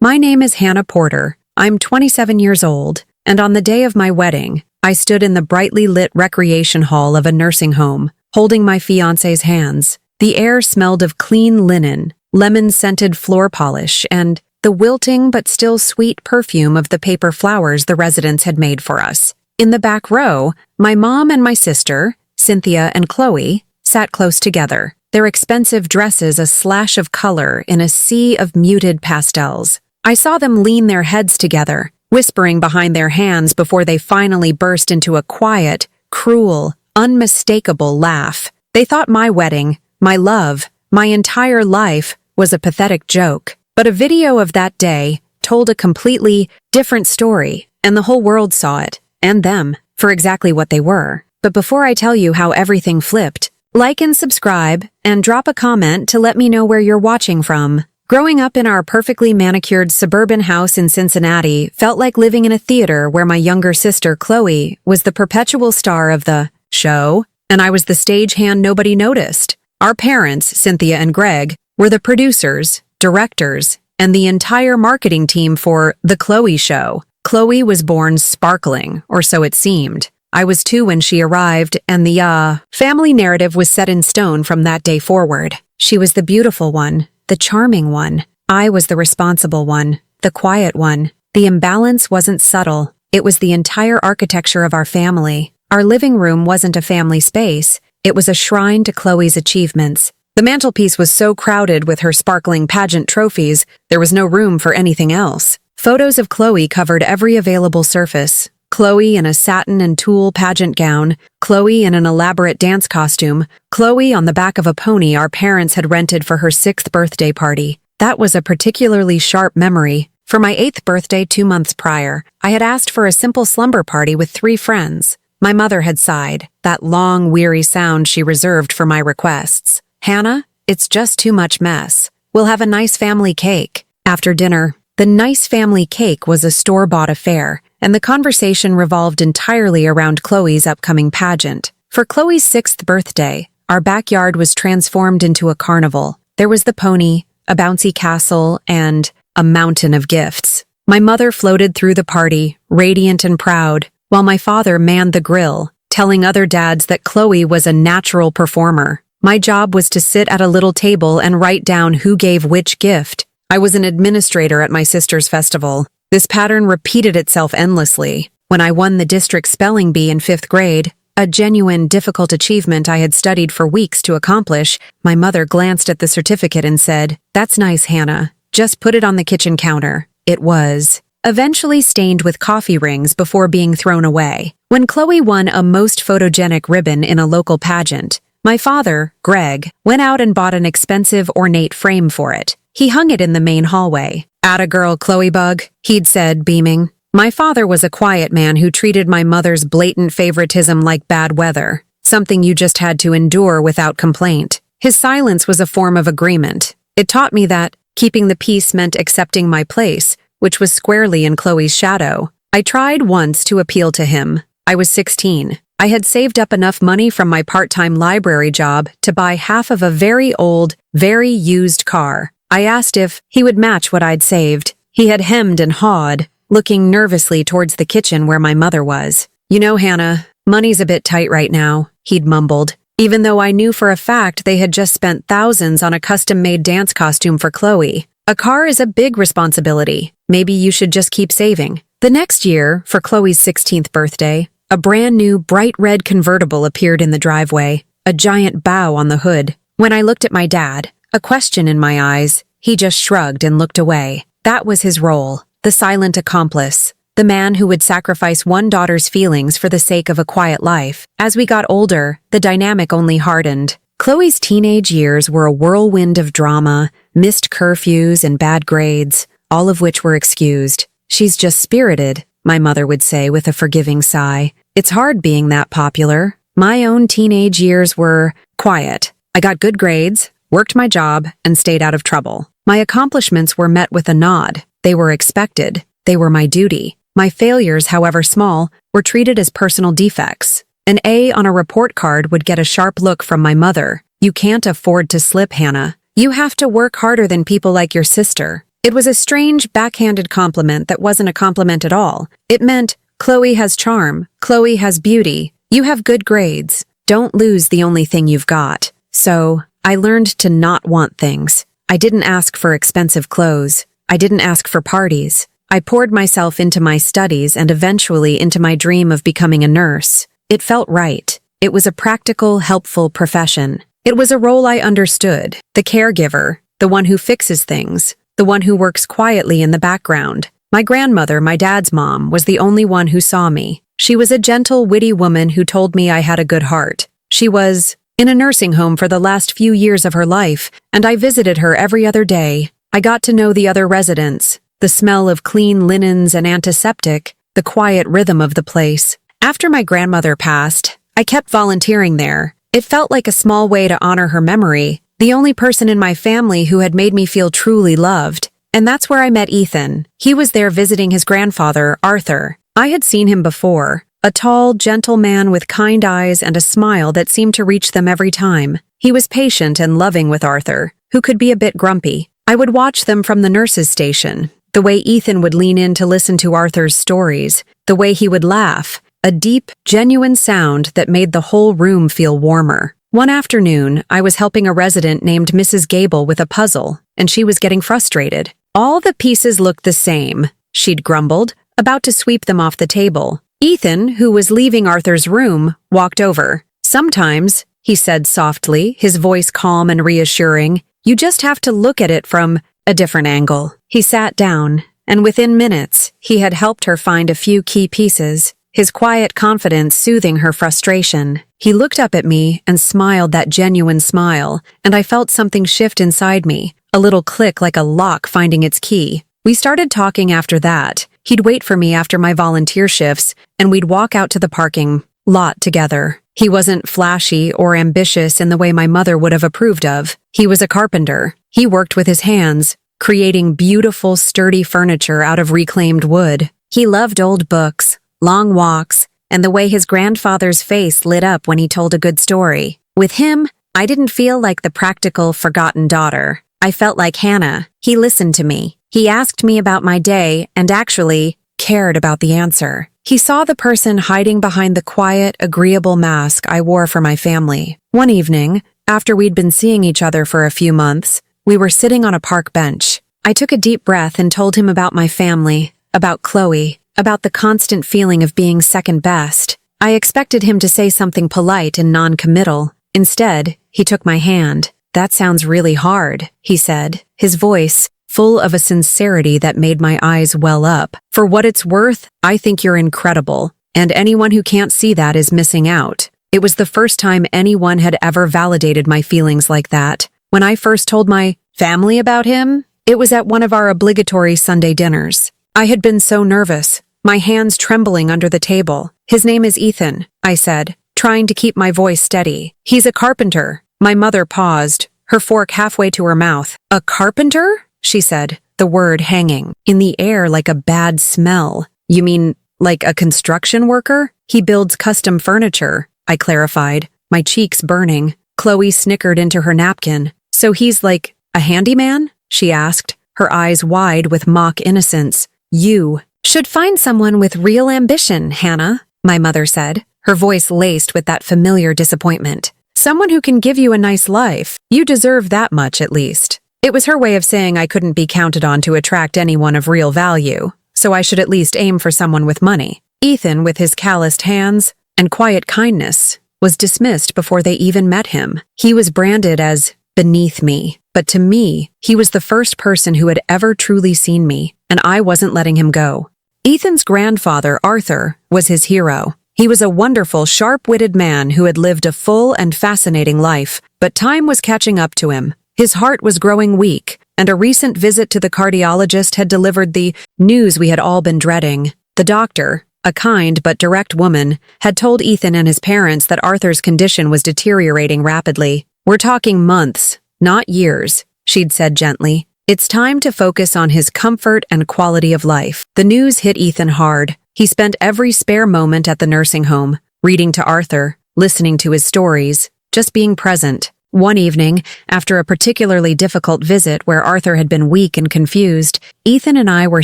My name is Hannah Porter. I'm 27 years old, and on the day of my wedding, I stood in the brightly lit recreation hall of a nursing home, holding my fiancé's hands. The air smelled of clean linen, lemon-scented floor polish, and the wilting but still sweet perfume of the paper flowers the residents had made for us. In the back row, my mom and my sister, Cynthia and Chloe, sat close together, their expensive dresses a slash of color in a sea of muted pastels. I saw them lean their heads together, whispering behind their hands before they finally burst into a quiet, cruel, unmistakable laugh. They thought my wedding, my love, my entire life was a pathetic joke. But a video of that day told a completely different story, and the whole world saw it, and them, for exactly what they were. But before I tell you how everything flipped, like and subscribe, and drop a comment to let me know where you're watching from. Growing up in our perfectly manicured suburban house in Cincinnati felt like living in a theater where my younger sister, Chloe, was the perpetual star of the show, and I was the stagehand nobody noticed. Our parents, Cynthia and Greg, were the producers, directors, and the entire marketing team for The Chloe Show. Chloe was born sparkling, or so it seemed. I was 2 when she arrived, and the family narrative was set in stone from that day forward. She was the beautiful one, the charming one. I was the responsible one, the quiet one. The imbalance wasn't subtle. It was the entire architecture of our family. Our living room wasn't a family space. It was a shrine to Chloe's achievements. The mantelpiece was so crowded with her sparkling pageant trophies, there was no room for anything else. Photos of Chloe covered every available surface. Chloe in a satin and tulle pageant gown, Chloe in an elaborate dance costume, Chloe on the back of a pony our parents had rented for her 6th birthday party. That was a particularly sharp memory. For my 8th birthday 2 months prior, I had asked for a simple slumber party with 3 friends. My mother had sighed, that long, weary sound she reserved for my requests. Hannah, it's just too much mess. We'll have a nice family cake. After dinner, the nice family cake was a store-bought affair, and the conversation revolved entirely around Chloe's upcoming pageant. For Chloe's 6th birthday, our backyard was transformed into a carnival. There was the pony, a bouncy castle, and a mountain of gifts. My mother floated through the party, radiant and proud, while my father manned the grill, telling other dads that Chloe was a natural performer. My job was to sit at a little table and write down who gave which gift. I was an administrator at my sister's festival. This pattern repeated itself endlessly. When I won the district spelling bee in 5th grade, a genuine difficult achievement I had studied for weeks to accomplish, my mother glanced at the certificate and said, "That's nice, Hannah. Just put it on the kitchen counter." It was eventually stained with coffee rings before being thrown away. When Chloe won a most photogenic ribbon in a local pageant, my father, Greg, went out and bought an expensive, ornate frame for it. He hung it in the main hallway. "Atta girl, Chloe Bug," he'd said, beaming. My father was a quiet man who treated my mother's blatant favoritism like bad weather, something you just had to endure without complaint. His silence was a form of agreement. It taught me that keeping the peace meant accepting my place, which was squarely in Chloe's shadow. I tried once to appeal to him. I was 16. I had saved up enough money from my part-time library job to buy half of a very old, very used car. I asked if he would match what I'd saved. He had hemmed and hawed, looking nervously towards the kitchen where my mother was. "You know, Hannah, money's a bit tight right now," he'd mumbled, even though I knew for a fact they had just spent thousands on a custom-made dance costume for Chloe. "A car is a big responsibility. Maybe you should just keep saving." The next year, for Chloe's 16th birthday, a brand new bright red convertible appeared in the driveway, a giant bow on the hood. When I looked at my dad, a question in my eyes, he just shrugged and looked away. That was his role, the silent accomplice, the man who would sacrifice one daughter's feelings for the sake of a quiet life. As we got older, the dynamic only hardened. Chloe's teenage years were a whirlwind of drama, missed curfews, and bad grades, all of which were excused. "She's just spirited," my mother would say with a forgiving sigh. It's hard being that popular. My own teenage years were quiet. I got good grades, worked my job, and stayed out of trouble. My accomplishments were met with a nod. They were expected. They were my duty. My failures, however small, were treated as personal defects. An A on a report card would get a sharp look from my mother. "You can't afford to slip, Hannah. You have to work harder than people like your sister." It was a strange, backhanded compliment that wasn't a compliment at all. It meant, Chloe has charm, Chloe has beauty, you have good grades, don't lose the only thing you've got. So, I learned to not want things. I didn't ask for expensive clothes. I didn't ask for parties. I poured myself into my studies and eventually into my dream of becoming a nurse. It felt right. It was a practical, helpful profession. It was a role I understood. The caregiver, the one who fixes things, the one who works quietly in the background. My grandmother, my dad's mom, was the only one who saw me. She was a gentle, witty woman who told me I had a good heart. She was in a nursing home for the last few years of her life, and I visited her every other day. I got to know the other residents, the smell of clean linens and antiseptic, the quiet rhythm of the place. After my grandmother passed, I kept volunteering there. It felt like a small way to honor her memory, the only person in my family who had made me feel truly loved. And that's where I met Ethan. He was there visiting his grandfather, Arthur. I had seen him before. A tall, gentle man with kind eyes and a smile that seemed to reach them every time. He was patient and loving with Arthur, who could be a bit grumpy. I would watch them from the nurse's station. The way Ethan would lean in to listen to Arthur's stories. The way he would laugh. A deep, genuine sound that made the whole room feel warmer. One afternoon, I was helping a resident named Mrs. Gable with a puzzle, and she was getting frustrated. All the pieces looked the same, she'd grumbled, about to sweep them off the table. Ethan, who was leaving Arthur's room, walked over. Sometimes, he said softly, his voice calm and reassuring, you just have to look at it from a different angle. He sat down, and within minutes, he had helped her find a few key pieces, his quiet confidence soothing her frustration. He looked up at me and smiled that genuine smile, and I felt something shift inside me, a little click like a lock finding its key. We started talking after that. He'd wait for me after my volunteer shifts, and we'd walk out to the parking lot together. He wasn't flashy or ambitious in the way my mother would have approved of. He was a carpenter. He worked with his hands, creating beautiful, sturdy furniture out of reclaimed wood. He loved old books, long walks, and the way his grandfather's face lit up when he told a good story. With him, I didn't feel like the practical, forgotten daughter. I felt like Hannah. He listened to me. He asked me about my day and actually cared about the answer. He saw the person hiding behind the quiet, agreeable mask I wore for my family. One evening, after we'd been seeing each other for a few months, we were sitting on a park bench. I took a deep breath and told him about my family, about Chloe, about the constant feeling of being second best. I expected him to say something polite and non-committal. Instead, he took my hand. That sounds really hard, he said, his voice full of a sincerity that made my eyes well up. For what it's worth, I think you're incredible, and anyone who can't see that is missing out. It was the first time anyone had ever validated my feelings like that. When I first told my family about him, it was at one of our obligatory Sunday dinners. I had been so nervous, my hands trembling under the table. His name is Ethan, I said, trying to keep my voice steady. He's a carpenter. My mother paused, her fork halfway to her mouth. A carpenter? She said, the word hanging in the air like a bad smell. You mean like a construction worker? He builds custom furniture, I clarified, my cheeks burning. Chloe snickered into her napkin. So he's like a handyman? She asked, her eyes wide with mock innocence. You should find someone with real ambition, Hannah, my mother said, her voice laced with that familiar disappointment. Someone who can give you a nice life. You deserve that much at least. It was her way of saying I couldn't be counted on to attract anyone of real value, so I should at least aim for someone with money. Ethan, with his calloused hands and quiet kindness, was dismissed before they even met him. He was branded as beneath me, but to me, he was the first person who had ever truly seen me, and I wasn't letting him go. Ethan's grandfather, Arthur, was his hero. He was a wonderful, sharp-witted man who had lived a full and fascinating life, but time was catching up to him. His heart was growing weak, and a recent visit to the cardiologist had delivered the news we had all been dreading. The doctor, a kind but direct woman, had told Ethan and his parents that Arthur's condition was deteriorating rapidly. We're talking months, not years, she'd said gently. It's time to focus on his comfort and quality of life. The news hit Ethan hard. He spent every spare moment at the nursing home, reading to Arthur, listening to his stories, just being present. One evening, after a particularly difficult visit where Arthur had been weak and confused, Ethan and I were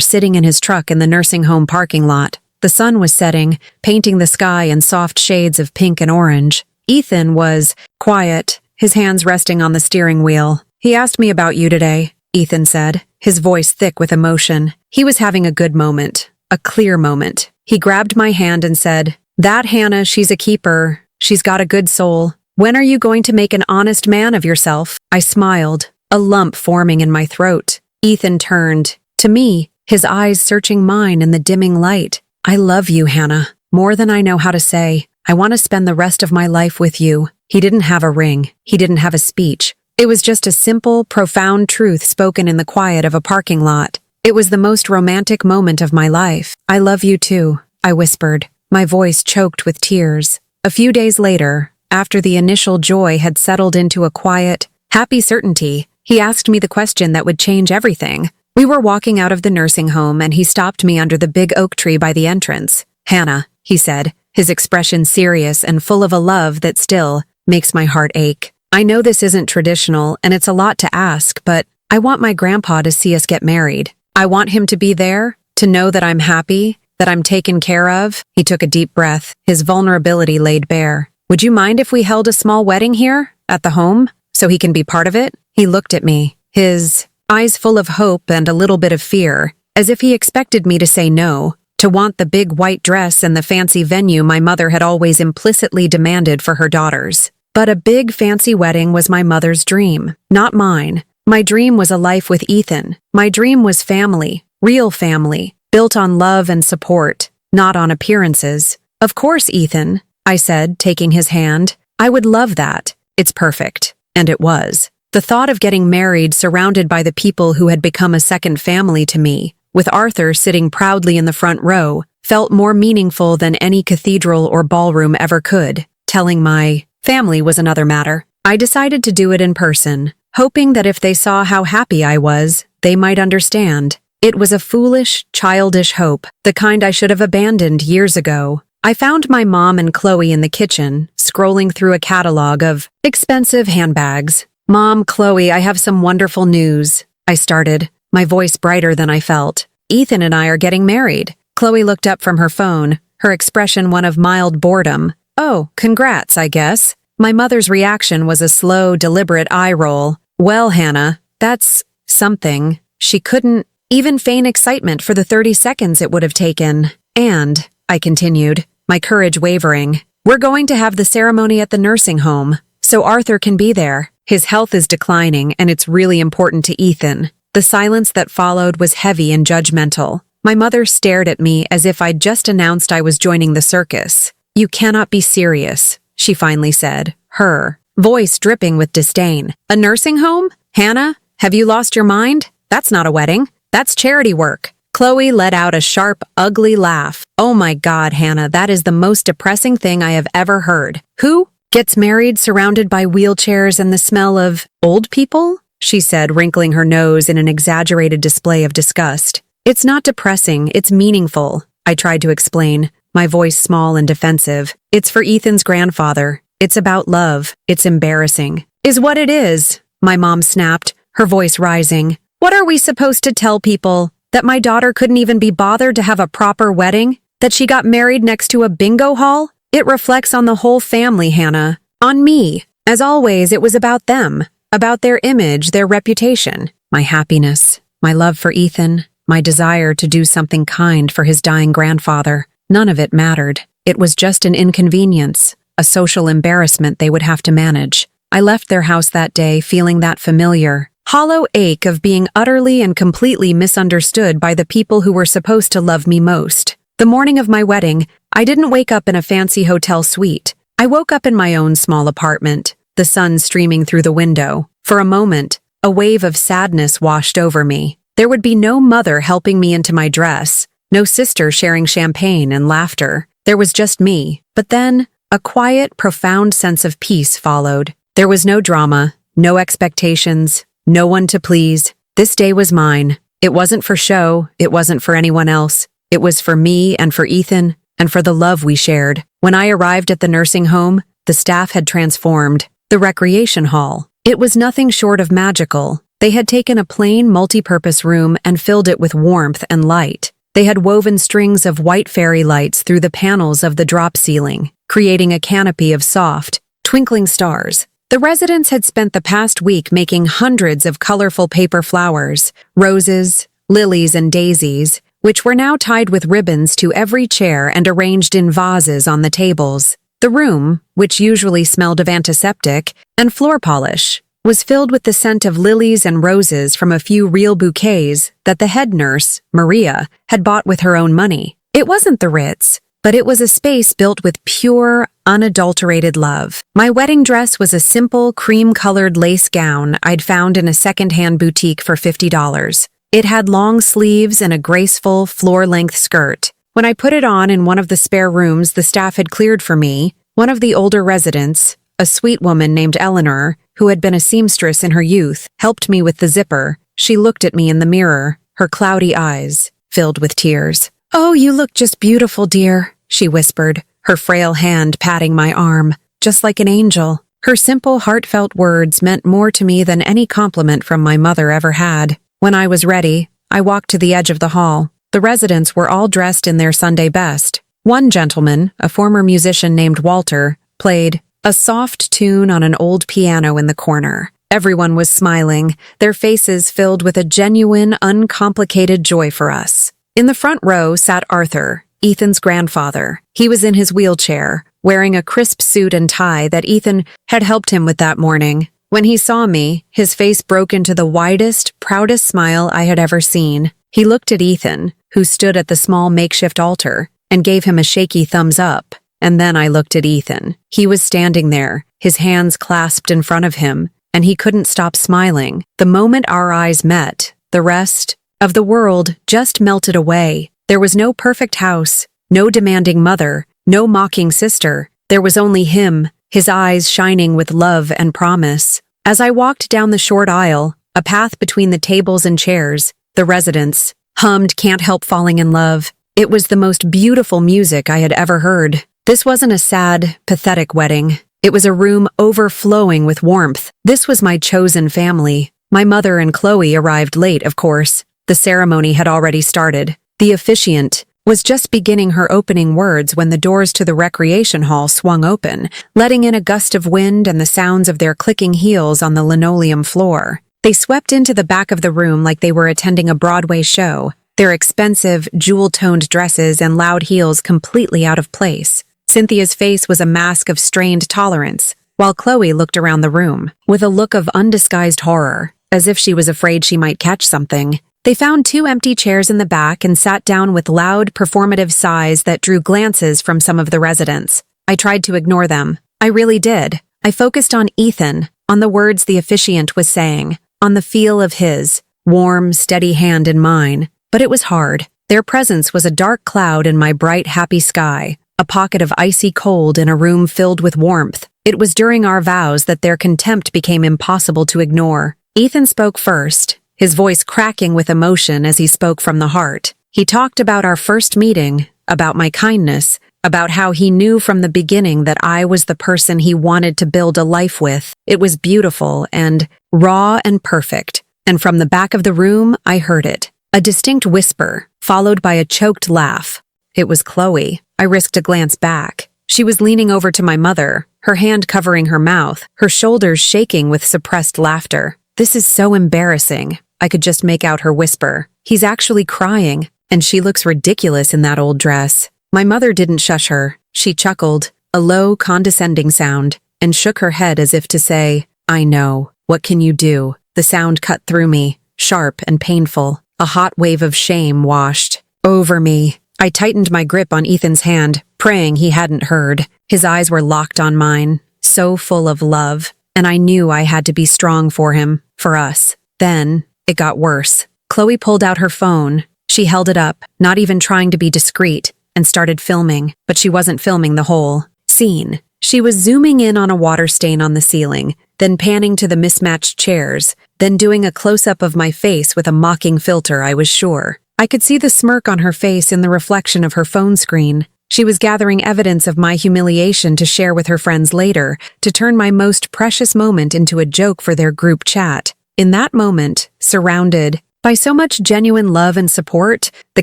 sitting in his truck in the nursing home parking lot. The sun was setting, painting the sky in soft shades of pink and orange. Ethan was quiet, his hands resting on the steering wheel. "He asked me about you today," Ethan said, his voice thick with emotion. He was having a good moment, a clear moment. He grabbed my hand and said, "That Hannah, she's a keeper. She's got a good soul. When are you going to make an honest man of yourself?" I smiled, a lump forming in my throat. Ethan turned to me, his eyes searching mine in the dimming light. "I love you, Hannah, more than I know how to say. I want to spend the rest of my life with you." He didn't have a ring. He didn't have a speech. It was just a simple, profound truth spoken in the quiet of a parking lot. It was the most romantic moment of my life. "I love you too," I whispered, my voice choked with tears. A few days later, after the initial joy had settled into a quiet, happy certainty, he asked me the question that would change everything. We were walking out of the nursing home and he stopped me under the big oak tree by the entrance. "Hannah," he said, his expression serious and full of a love that still makes my heart ache. "I know this isn't traditional and it's a lot to ask, but I want my grandpa to see us get married. I want him to be there, to know that I'm happy, that I'm taken care of." He took a deep breath, his vulnerability laid bare. "Would you mind if we held a small wedding here, at the home, so he can be part of it?" He looked at me, his eyes full of hope and a little bit of fear, as if he expected me to say no, to want the big white dress and the fancy venue my mother had always implicitly demanded for her daughters. But a big fancy wedding was my mother's dream, not mine. My dream was a life with Ethan. My dream was family, real family, built on love and support, not on appearances. "Of course, Ethan," I said, taking his hand. "I would love that. It's perfect." And it was. The thought of getting married surrounded by the people who had become a second family to me, with Arthur sitting proudly in the front row, felt more meaningful than any cathedral or ballroom ever could. Telling my family was another matter. I decided to do it in person, hoping that if they saw how happy I was, they might understand. It was a foolish, childish hope, the kind I should have abandoned years ago. I found my mom and Chloe in the kitchen, scrolling through a catalog of expensive handbags. "Mom, Chloe, I have some wonderful news," I started, my voice brighter than I felt. "Ethan and I are getting married." Chloe looked up from her phone, her expression one of mild boredom. "Oh, congrats, I guess." My mother's reaction was a slow, deliberate eye roll. "Well, Hannah, that's something." She couldn't even feign excitement for the 30 seconds it would have taken. "And," I continued, my courage wavering, "we're going to have the ceremony at the nursing home, so Arthur can be there. His health is declining, and it's really important to Ethan." The silence that followed was heavy and judgmental. My mother stared at me as if I'd just announced I was joining the circus. "You cannot be serious," she finally said, her voice dripping with disdain. "A nursing home? Hannah, have you lost your mind? That's not a wedding. That's charity work." Chloe let out a sharp, ugly laugh. "Oh my God, Hannah, that is the most depressing thing I have ever heard. Who gets married surrounded by wheelchairs and the smell of old people?" she said, wrinkling her nose in an exaggerated display of disgust. "It's not depressing, it's meaningful," I tried to explain, my voice small and defensive. "It's for Ethan's grandfather. It's about love. It's embarrassing." "Is what it is," my mom snapped, her voice rising. "What are we supposed to tell people? That my daughter couldn't even be bothered to have a proper wedding? That she got married next to a bingo hall? It reflects on the whole family, Hannah. On me. As always, it was about them. About their image, their reputation. My happiness. My love for Ethan. My desire to do something kind for his dying grandfather. None of it mattered. It was just an inconvenience. A social embarrassment they would have to manage. I left their house that day feeling that familiar, hollow ache of being utterly and completely misunderstood by the people who were supposed to love me most. The morning of my wedding, I didn't wake up in a fancy hotel suite. I woke up in my own small apartment, the sun streaming through the window. For a moment, a wave of sadness washed over me. There would be no mother helping me into my dress, no sister sharing champagne and laughter. There was just me. But then, a quiet, profound sense of peace followed. There was no drama, no expectations, no one to please. This day was mine. It wasn't for show, it wasn't for anyone else. It was for me and for Ethan, and for the love we shared. When I arrived at the nursing home, the staff had transformed. The recreation hall. It was nothing short of magical. They had taken a plain, multi-purpose room and filled it with warmth and light. They had woven strings of white fairy lights through the panels of the drop ceiling, creating a canopy of soft, twinkling stars. The residents had spent the past week making hundreds of colorful paper flowers, roses, lilies, and daisies, which were now tied with ribbons to every chair and arranged in vases on the tables. The room, which usually smelled of antiseptic and floor polish, was filled with the scent of lilies and roses from a few real bouquets that the head nurse, Maria, had bought with her own money. It wasn't the Ritz, but it was a space built with pure, unadulterated love. My wedding dress was a simple, cream-colored lace gown I'd found in a second-hand boutique for $50. It had long sleeves and a graceful, floor-length skirt. When I put it on in one of the spare rooms the staff had cleared for me, one of the older residents, a sweet woman named Eleanor, who had been a seamstress in her youth, helped me with the zipper. She looked at me in the mirror, her cloudy eyes filled with tears. "Oh, you look just beautiful, dear," she whispered, her frail hand patting my arm, just like an angel. Her simple, heartfelt words meant more to me than any compliment from my mother ever had. When I was ready, I walked to the edge of the hall. The residents were all dressed in their Sunday best. One gentleman, a former musician named Walter, played a soft tune on an old piano in the corner. Everyone was smiling, their faces filled with a genuine, uncomplicated joy for us. In the front row sat Arthur, Ethan's grandfather. He was in his wheelchair, wearing a crisp suit and tie that Ethan had helped him with that morning. When he saw me, his face broke into the widest, proudest smile I had ever seen. He looked at Ethan, who stood at the small makeshift altar, and gave him a shaky thumbs up. And then I looked at Ethan. He was standing there, his hands clasped in front of him, and he couldn't stop smiling. The moment our eyes met, the rest of the world just melted away. There was no perfect house, no demanding mother, no mocking sister. There was only him, his eyes shining with love and promise. As I walked down the short aisle, a path between the tables and chairs, the residents hummed "Can't Help Falling in Love." It was the most beautiful music I had ever heard. This wasn't a sad, pathetic wedding. It was a room overflowing with warmth. This was my chosen family. My mother and Chloe arrived late, of course. The ceremony had already started. The officiant was just beginning her opening words when the doors to the recreation hall swung open, letting in a gust of wind and the sounds of their clicking heels on the linoleum floor. They swept into the back of the room like they were attending a Broadway show, their expensive, jewel-toned dresses and loud heels completely out of place. Cynthia's face was a mask of strained tolerance, while Chloe looked around the room with a look of undisguised horror, as if she was afraid she might catch something. They found 2 empty chairs in the back and sat down with loud, performative sighs that drew glances from some of the residents. I tried to ignore them. I really did. I focused on Ethan, on the words the officiant was saying, on the feel of his warm, steady hand in mine. But it was hard. Their presence was a dark cloud in my bright, happy sky, a pocket of icy cold in a room filled with warmth. It was during our vows that their contempt became impossible to ignore. Ethan spoke first, his voice cracking with emotion as he spoke from the heart. He talked about our first meeting, about my kindness, about how he knew from the beginning that I was the person he wanted to build a life with. It was beautiful and raw and perfect. And from the back of the room, I heard it. A distinct whisper, followed by a choked laugh. It was Chloe. I risked a glance back. She was leaning over to my mother, her hand covering her mouth, her shoulders shaking with suppressed laughter. "This is so embarrassing." I could just make out her whisper. "He's actually crying, and she looks ridiculous in that old dress." My mother didn't shush her. She chuckled, a low, condescending sound, and shook her head as if to say, "I know. What can you do?" The sound cut through me, sharp and painful. A hot wave of shame washed over me. I tightened my grip on Ethan's hand, praying he hadn't heard. His eyes were locked on mine, so full of love, and I knew I had to be strong for him, for us. Then, it got worse. Chloe pulled out her phone. She held it up, not even trying to be discreet, and started filming, but she wasn't filming the whole scene. She was zooming in on a water stain on the ceiling, then panning to the mismatched chairs, then doing a close-up of my face with a mocking filter, I was sure. I could see the smirk on her face in the reflection of her phone screen. She was gathering evidence of my humiliation to share with her friends later, to turn my most precious moment into a joke for their group chat. In that moment, surrounded by so much genuine love and support, the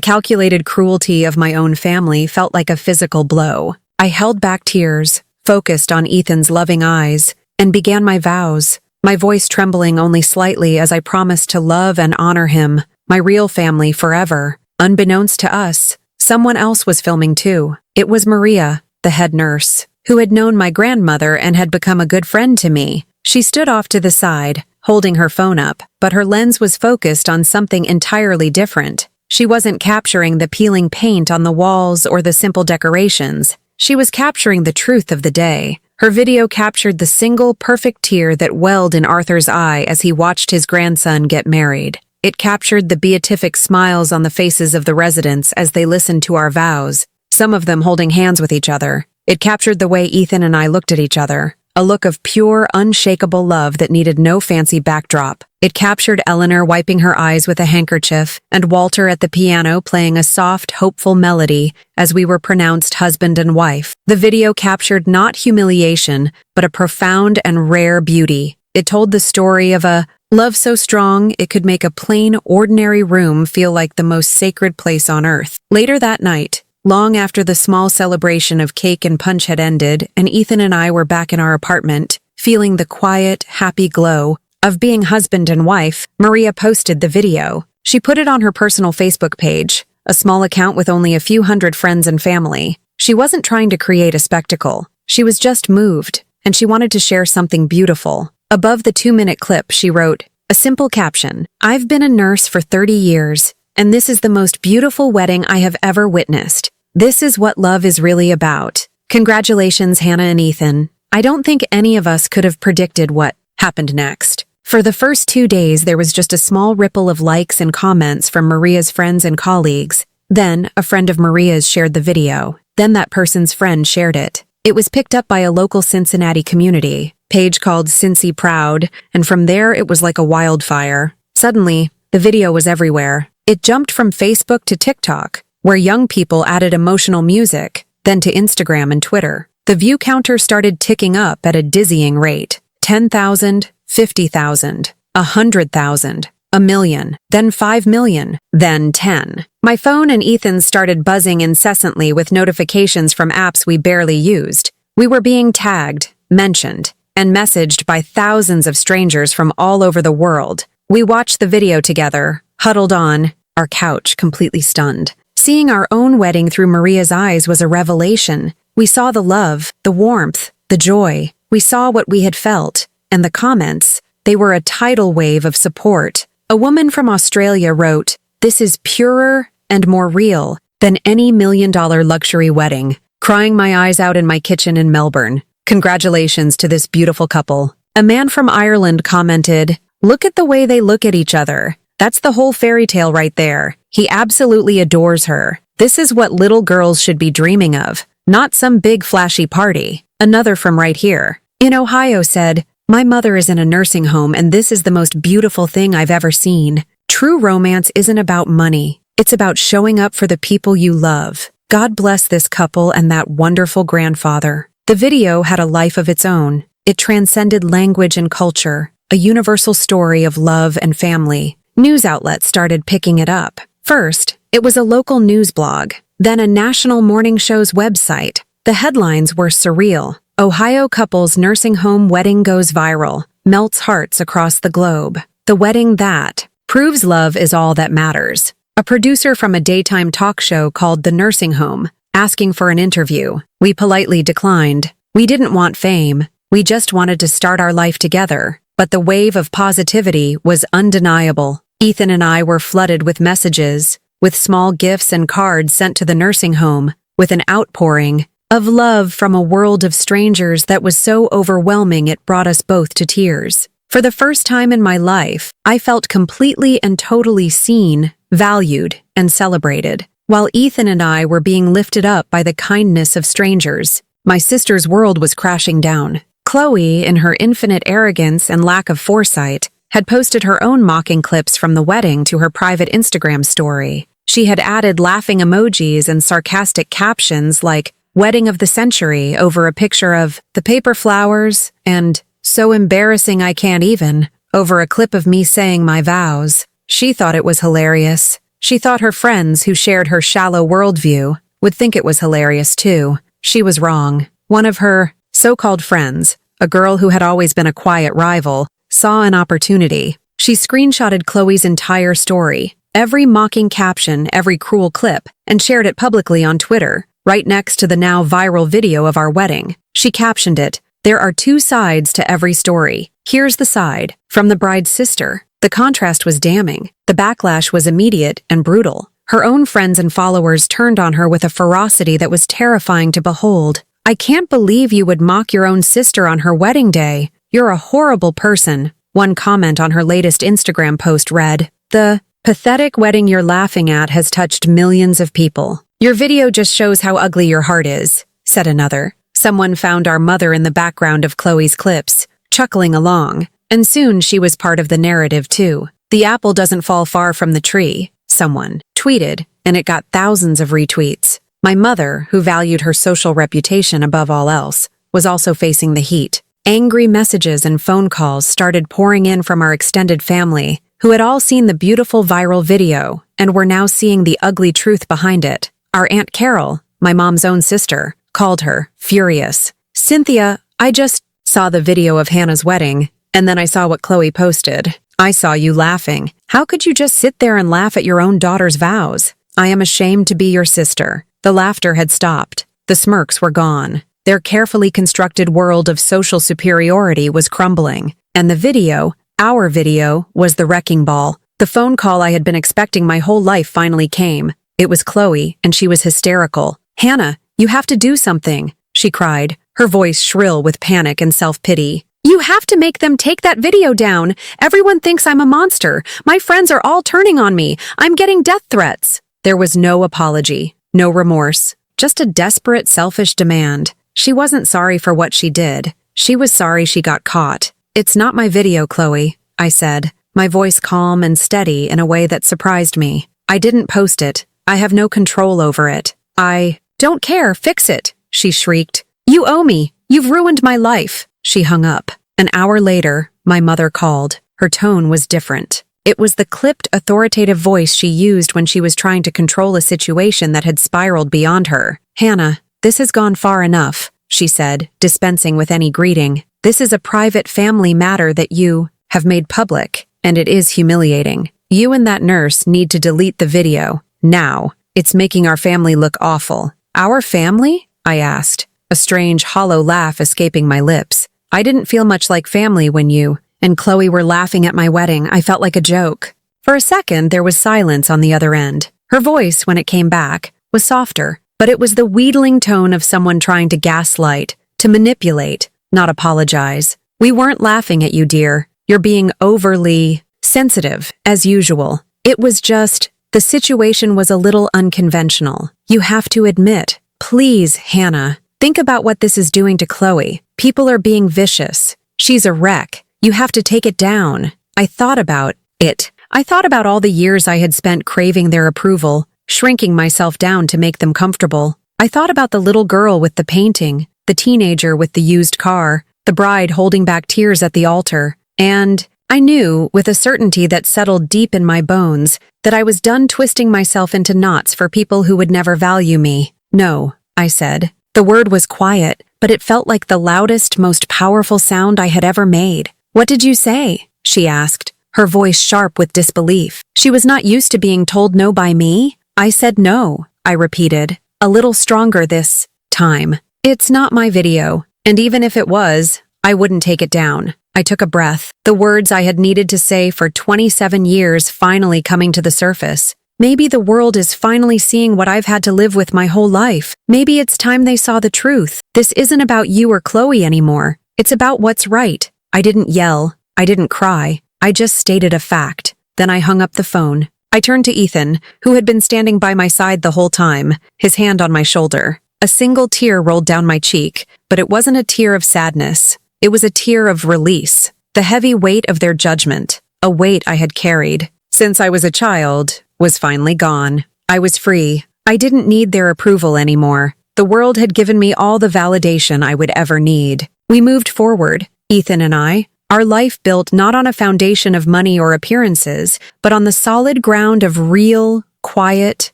calculated cruelty of my own family felt like a physical blow. I held back tears, focused on Ethan's loving eyes, and began my vows, my voice trembling only slightly as I promised to love and honor him, my real family, forever. Unbeknownst to us, someone else was filming too. It was Maria, the head nurse, who had known my grandmother and had become a good friend to me. She stood off to the side, holding her phone up, but her lens was focused on something entirely different. She wasn't capturing the peeling paint on the walls or the simple decorations. She was capturing the truth of the day. Her video captured the single perfect tear that welled in Arthur's eye as he watched his grandson get married. It captured the beatific smiles on the faces of the residents as they listened to our vows, some of them holding hands with each other. It captured the way Ethan and I looked at each other, a look of pure, unshakable love that needed no fancy backdrop. It captured Eleanor wiping her eyes with a handkerchief and Walter at the piano playing a soft, hopeful melody as we were pronounced husband and wife. The video captured not humiliation, but a profound and rare beauty. It told the story of a love so strong it could make a plain, ordinary room feel like the most sacred place on earth. Later that night, long after the small celebration of cake and punch had ended and Ethan and I were back in our apartment, feeling the quiet, happy glow of being husband and wife, Maria posted the video. She put it on her personal Facebook page, a small account with only a few hundred friends and family. She wasn't trying to create a spectacle. She was just moved, and she wanted to share something beautiful. Above the 2-minute clip, she wrote a simple caption: "I've been a nurse for 30 years, and this is the most beautiful wedding I have ever witnessed. This is what love is really about. Congratulations, Hannah and Ethan. I don't think any of us could have predicted what happened next." For the first 2 days, there was just a small ripple of likes and comments from Maria's friends and colleagues. Then, a friend of Maria's shared the video. Then that person's friend shared it. It was picked up by a local Cincinnati community page called Cincy Proud, and from there it was like a wildfire. Suddenly, the video was everywhere. It jumped from Facebook to TikTok, where young people added emotional music, then to Instagram and Twitter. The view counter started ticking up at a dizzying rate. 10,000, 50,000, 100,000, a million, then 5 million, then 10. My phone and Ethan's started buzzing incessantly with notifications from apps we barely used. We were being tagged, mentioned, and messaged by thousands of strangers from all over the world. We watched the video together, huddled on our couch, completely stunned. Seeing our own wedding through Maria's eyes was a revelation. We saw the love, the warmth, the joy. We saw what we had felt. And the comments, they were a tidal wave of support. A woman from Australia wrote, "This is purer and more real than any $1 million luxury wedding," crying my eyes out in my kitchen in Melbourne. "Congratulations to this beautiful couple." A man from Ireland commented, "Look at the way they look at each other. That's the whole fairy tale right there. He absolutely adores her. This is what little girls should be dreaming of, not some big flashy party." Another from right here in Ohio said, "My mother is in a nursing home and this is the most beautiful thing I've ever seen. True romance isn't about money. It's about showing up for the people you love. God bless this couple and that wonderful grandfather." The video had a life of its own. It transcended language and culture, a universal story of love and family. News outlets started picking it up. First, it was a local news blog, then a national morning show's website. The headlines were surreal. Ohio couple's nursing home wedding goes viral, melts hearts across the globe. The wedding that proves love is all that matters. A producer from a daytime talk show called The Nursing Home, asking for an interview. We politely declined. We didn't want fame. We just wanted to start our life together. But the wave of positivity was undeniable. Ethan and I were flooded with messages, with small gifts and cards sent to the nursing home, with an outpouring of love from a world of strangers that was so overwhelming it brought us both to tears. For the first time in my life, I felt completely and totally seen, valued, and celebrated. While Ethan and I were being lifted up by the kindness of strangers, my sister's world was crashing down. Chloe, in her infinite arrogance and lack of foresight, had posted her own mocking clips from the wedding to her private Instagram story. She had added laughing emojis and sarcastic captions like "Wedding of the Century" over a picture of the paper flowers and "So embarrassing I can't even" over a clip of me saying my vows. She thought it was hilarious. She thought her friends who shared her shallow worldview would think it was hilarious too. She was wrong. One of her so-called friends, a girl who had always been a quiet rival, saw an opportunity. She screenshotted Chloe's entire story, every mocking caption, every cruel clip, and shared it publicly on Twitter, right next to the now viral video of our wedding. She captioned it, "There are two sides to every story. Here's the side from the bride's sister." The contrast was damning. The backlash was immediate and brutal. Her own friends and followers turned on her with a ferocity that was terrifying to behold. "I can't believe you would mock your own sister on her wedding day. You're a horrible person." One comment on her latest Instagram post read, "The pathetic wedding you're laughing at has touched millions of people. Your video just shows how ugly your heart is," said another. Someone found our mother in the background of Chloe's clips, chuckling along, and soon she was part of the narrative too. "The apple doesn't fall far from the tree," someone tweeted, and it got thousands of retweets. My mother, who valued her social reputation above all else, was also facing the heat. Angry messages and phone calls started pouring in from our extended family, who had all seen the beautiful viral video and were now seeing the ugly truth behind it. Our Aunt Carol, my mom's own sister, called her furious. "Cynthia, I just saw the video of Hannah's wedding, and then I saw what Chloe posted. I saw you laughing. How could you just sit there and laugh at your own daughter's vows? I am ashamed to be your sister." The laughter had stopped. The smirks were gone. Their carefully constructed world of social superiority was crumbling. And the video, our video, was the wrecking ball. The phone call I had been expecting my whole life finally came. It was Chloe, and she was hysterical. "Hannah, you have to do something," she cried, her voice shrill with panic and self-pity. "You have to make them take that video down. Everyone thinks I'm a monster. My friends are all turning on me. I'm getting death threats." There was no apology, no remorse, just a desperate, selfish demand. She wasn't sorry for what she did. She was sorry she got caught. "It's not my video, Chloe," I said, my voice calm and steady in a way that surprised me. "I didn't post it. I have no control over it. I don't care. Fix it," she shrieked. "You owe me. You've ruined my life." She hung up. An hour later, my mother called. Her tone was different. It was the clipped, authoritative voice she used when she was trying to control a situation that had spiraled beyond her. "Hannah, this has gone far enough," she said, dispensing with any greeting. "This is a private family matter that you have made public, and it is humiliating. You and that nurse need to delete the video. Now. It's making our family look awful." "Our family?" I asked, a strange, hollow laugh escaping my lips. "I didn't feel much like family when you and Chloe were laughing at my wedding. I felt like a joke." For a second, there was silence on the other end. Her voice, when it came back, was softer, but it was the wheedling tone of someone trying to gaslight, to manipulate, not apologize. "We weren't laughing at you, dear. You're being overly sensitive, as usual. It was just, the situation was a little unconventional. You have to admit. Please, Hannah, think about what this is doing to Chloe. People are being vicious. She's a wreck. You have to take it down." I thought about it. I thought about all the years I had spent craving their approval, shrinking myself down to make them comfortable. I thought about the little girl with the painting, the teenager with the used car, the bride holding back tears at the altar, and I knew, with a certainty that settled deep in my bones, that I was done twisting myself into knots for people who would never value me. "No," I said. The word was quiet, but it felt like the loudest, most powerful sound I had ever made. "What did you say?" she asked, her voice sharp with disbelief. She was not used to being told no by me. "I said no," I repeated, a little stronger this time. "It's not my video, and even if it was, I wouldn't take it down." I took a breath, the words I had needed to say for 27 years finally coming to the surface. Maybe the world is finally seeing what I've had to live with my whole life. Maybe it's time they saw the truth. This isn't about you or Chloe anymore. It's about what's right. I didn't yell. I didn't cry. I just stated a fact. Then I hung up the phone. I turned to Ethan, who had been standing by my side the whole time, his hand on my shoulder. A single tear rolled down my cheek, but it wasn't a tear of sadness. It was a tear of release. The heavy weight of their judgment, a weight I had carried since I was a child, was finally gone. I was free. I didn't need their approval anymore. The world had given me all the validation I would ever need. We moved forward, Ethan and I, our life built not on a foundation of money or appearances, but on the solid ground of real, quiet,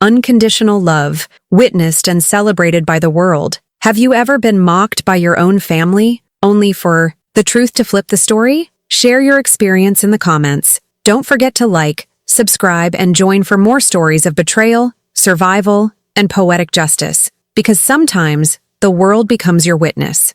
unconditional love, witnessed and celebrated by the world. Have you ever been mocked by your own family, only for the truth to flip the story? Share your experience in the comments. Don't forget to like, subscribe, and join for more stories of betrayal, survival, and poetic justice, because sometimes the world becomes your witness.